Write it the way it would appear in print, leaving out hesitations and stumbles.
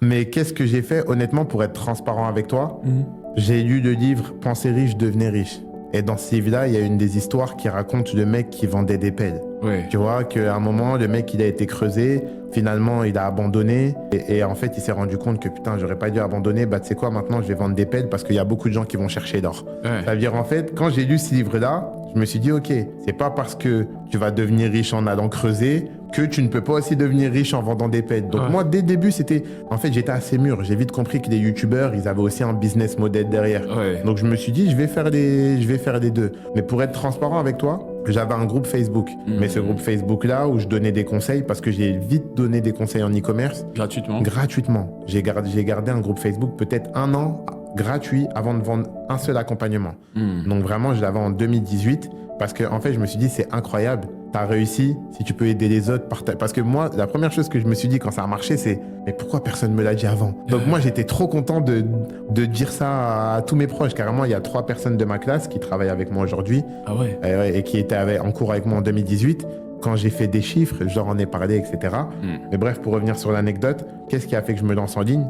Mais qu'est-ce que j'ai fait, honnêtement, pour être transparent avec toi? Mhm. J'ai lu le livre Pensez riche, devenez riche. Et dans ce livre-là, il y a une des histoires qui raconte le mec qui vendait des pelles. Ouais. Tu vois, qu'à un moment, le mec, il a été creusé. Finalement, il a abandonné. Et en fait, il s'est rendu compte que putain, j'aurais pas dû abandonner. Bah, tu sais quoi, maintenant, je vais vendre des pelles parce qu'il y a beaucoup de gens qui vont chercher l'or. Ouais. Ça veut dire, en fait, quand j'ai lu ce livre-là, je me suis dit, OK, c'est pas parce que tu vas devenir riche en allant creuser que tu ne peux pas aussi devenir riche en vendant des pelles. Donc, Ouais. moi, dès le début, en fait, j'étais assez mûr. J'ai vite compris que les youtubeurs, ils avaient aussi un business model derrière. Ouais. Donc, je me suis dit, je vais faire les deux. Mais pour être transparent avec toi, j'avais un groupe Facebook. Mais ce groupe Facebook-là, où je donnais des conseils, parce que j'ai vite donné des conseils en e-commerce, Gratuitement. gratuitement. J'ai gardé un groupe Facebook peut-être 1 an gratuit avant de vendre un seul accompagnement. Donc vraiment, je l'avais en 2018 parce que en fait, je me suis dit, c'est incroyable. Tu as réussi, si tu peux aider les autres. Parce que moi, la première chose que je me suis dit quand ça a marché, c'est mais pourquoi personne ne me l'a dit avant? Donc moi, j'étais trop content de dire ça à tous mes proches. Carrément, il y a 3 personnes de ma classe qui travaillent avec moi aujourd'hui Ah ouais. et qui étaient en cours avec moi en 2018. Quand j'ai fait des chiffres, je leur en ai parlé, etc. Mais bref, pour revenir sur l'anecdote, qu'est-ce qui a fait que je me lance en ligne?